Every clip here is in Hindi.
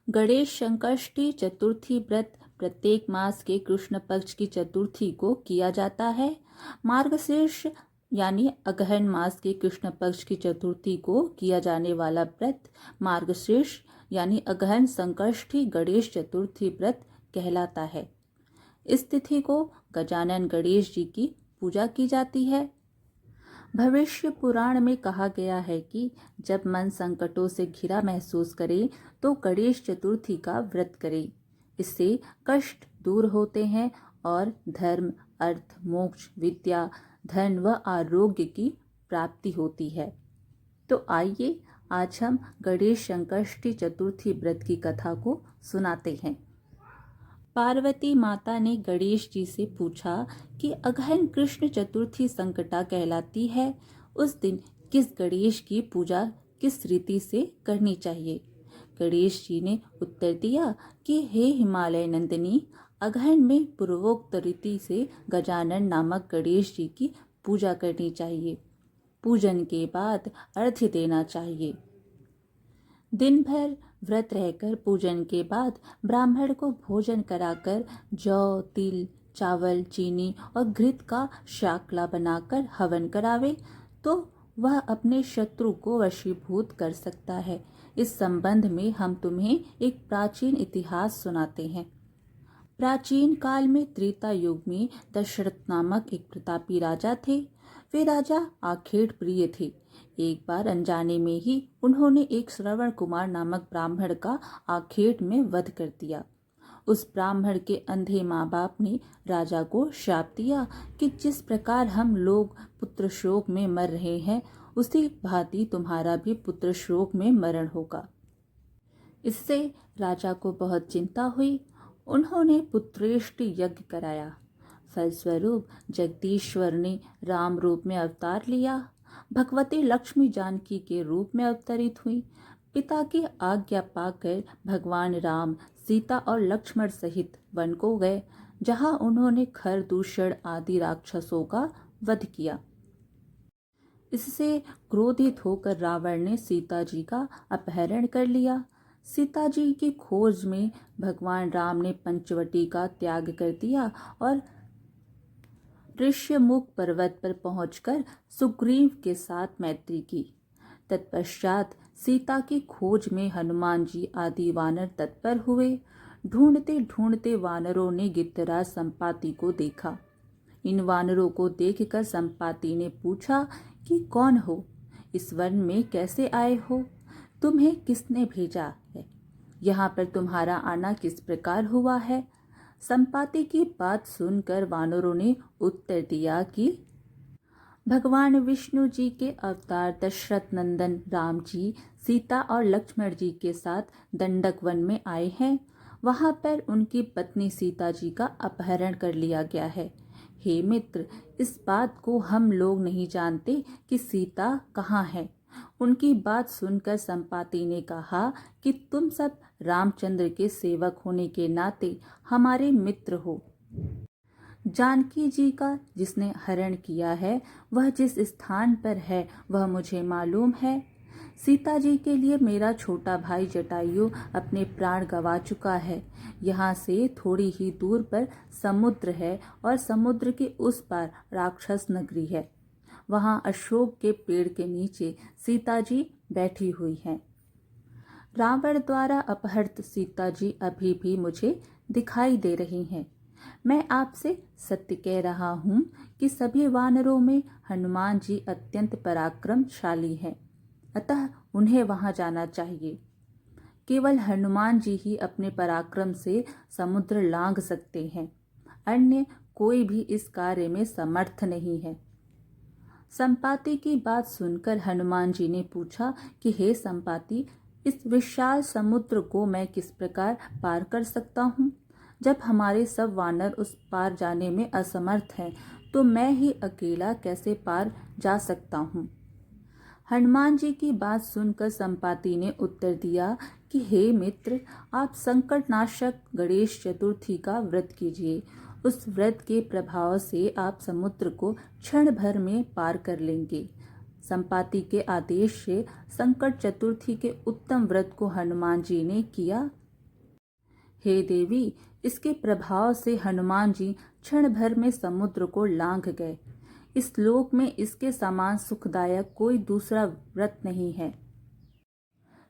गणेश संकष्टी चतुर्थी व्रत प्रत्येक मास के कृष्ण पक्ष की चतुर्थी को किया जाता है। मार्गशीर्ष यानी अगहन मास के कृष्ण पक्ष की चतुर्थी को किया जाने वाला व्रत मार्गशीर्ष यानी अगहन संकष्टी गणेश चतुर्थी व्रत कहलाता है। इस तिथि को गजानन गणेश जी की पूजा की जाती है। भविष्य पुराण में कहा गया है कि जब मन संकटों से घिरा महसूस करे तो गणेश चतुर्थी का व्रत करे। इससे कष्ट दूर होते हैं और धर्म, अर्थ, मोक्ष, विद्या, धन व आरोग्य की प्राप्ति होती है। तो आइए आज हम गणेश संकष्टी चतुर्थी व्रत की कथा को सुनाते हैं। पार्वती माता ने गणेश जी से पूछा कि अगहन कृष्ण चतुर्थी संकटा कहलाती है, उस दिन किस गणेश की पूजा किस रीति से करनी चाहिए। गणेश जी ने उत्तर दिया कि हे हिमालय नंदिनी, अगहन में पूर्वोक्त रीति से गजानन नामक गणेश जी की पूजा करनी चाहिए। पूजन के बाद अर्घ्य देना चाहिए। दिन भर व्रत रहकर पूजन के बाद ब्राह्मण को भोजन कराकर जौ, तिल, चावल, चीनी और घृत का शाकला बनाकर हवन करावे तो वह अपने शत्रु को वशीभूत कर सकता है। इस संबंध में हम तुम्हें एक प्राचीन इतिहास सुनाते हैं। प्राचीन काल में त्रेता युग में दशरथ नामक एक प्रतापी राजा थे। वे राजा आखेट प्रिय थे। एक बार अनजाने में ही उन्होंने एक श्रवण कुमार नामक ब्राह्मण का आखेट में वध कर दिया। उस ब्राह्मण के अंधे माँ बाप ने राजा को शाप दिया कि जिस प्रकार हम लोग पुत्र शोक में मर रहे हैं, उसी भांति तुम्हारा भी पुत्र शोक में मरण होगा। इससे राजा को बहुत चिंता हुई। उन्होंने पुत्रेष्टि यज्ञ कराया। फलस्वरूप जगदीश्वर ने राम रूप में अवतार लिया। भगवती लक्ष्मी जानकी के रूप में अवतरित हुई। पिता की आज्ञा पाकर भगवान राम सीता और लक्ष्मण सहित वन को गए, जहां उन्होंने खरदूषण आदि राक्षसों का वध किया। इससे क्रोधित होकर रावण ने सीता जी का अपहरण कर लिया। सीता जी की खोज में भगवान राम ने पंचवटी का त्याग कर दिया और ऋष्यमुख पर्वत पर पहुंचकर सुग्रीव के साथ मैत्री की। तत्पश्चात सीता की खोज में हनुमान जी आदि वानर तत्पर हुए। ढूंढते ढूंढते वानरों ने गिद्धराज संपाति को देखा। इन वानरों को देखकर संपाति ने पूछा कि कौन हो, इस वन में कैसे आए हो, तुम्हें किसने भेजा है, यहाँ पर तुम्हारा आना किस प्रकार हुआ है। संपाति की बात सुनकर वानरों ने उत्तर दिया कि भगवान विष्णु जी के अवतार दशरथ नंदन राम जी सीता और लक्ष्मण जी के साथ दंडक वन में आए हैं। वहां पर उनकी पत्नी सीता जी का अपहरण कर लिया गया है। हे मित्र, इस बात को हम लोग नहीं जानते कि सीता कहाँ है। उनकी बात सुनकर संपाति ने कहा कि तुम सब रामचंद्र के सेवक होने के नाते हमारे मित्र हो। जानकी जी का जिसने हरण किया है, वह जिस स्थान पर है वह मुझे मालूम है। सीता जी के लिए मेरा छोटा भाई जटायु अपने प्राण गंवा चुका है। यहाँ से थोड़ी ही दूर पर समुद्र है और समुद्र के उस पार राक्षस नगरी है। वहाँ अशोक के पेड़ के नीचे सीता जी बैठी हुई हैं। रावण द्वारा अपहृत सीता जी अभी भी मुझे दिखाई दे रही हैं। मैं आपसे सत्य कह रहा हूँ कि सभी वानरों में हनुमान जी अत्यंत पराक्रमशाली हैं, अतः उन्हें वहां जाना चाहिए। केवल हनुमान जी ही अपने पराक्रम से समुद्र लांघ सकते हैं, अन्य कोई भी इस कार्य में समर्थ नहीं है। संपाति की बात सुनकर हनुमान जी ने पूछा कि हे संपाति, इस विशाल समुद्र को मैं किस प्रकार पार कर सकता हूँ। जब हमारे सब वानर उस पार जाने में असमर्थ हैं, तो मैं ही अकेला कैसे पार जा सकता हूँ। हनुमान जी की बात सुनकर संपाति ने उत्तर दिया कि हे मित्र, आप संकटनाशक गणेश चतुर्थी का व्रत कीजिए। उस व्रत के प्रभाव से आप समुद्र को क्षण भर में पार कर लेंगे। संपाति के आदेश से संकट चतुर्थी के उत्तम व्रत को हनुमान जी ने किया हे देवी, इसके प्रभाव से हनुमान जी क्षण भर में समुद्र को लांघ गए। इस लोक में इसके समान सुखदायक कोई दूसरा व्रत नहीं है।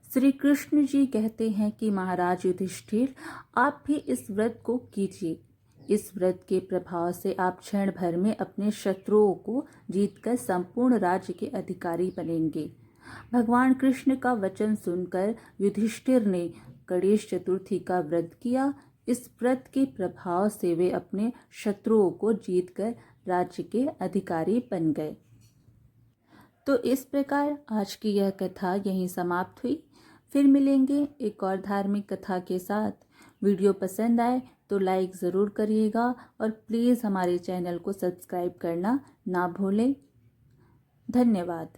श्री कृष्ण जी कहते हैं कि महाराज युधिष्ठिर, आप भी इस व्रत को कीजिए। इस व्रत के प्रभाव से आप क्षण भर में अपने शत्रुओं को जीतकर संपूर्ण राज्य के अधिकारी बनेंगे। भगवान कृष्ण का वचन सुनकर युधिष्ठिर ने गणेश चतुर्थी का व्रत किया। इस व्रत के प्रभाव से वे अपने शत्रुओं को जीतकर राज्य के अधिकारी बन गए। तो इस प्रकार आज की यह कथा यहीं समाप्त हुई। फिर मिलेंगे एक और धार्मिक कथा के साथ। वीडियो पसंद आए तो लाइक ज़रूर करिएगा और प्लीज़ हमारे चैनल को सब्सक्राइब करना ना भूलें। धन्यवाद।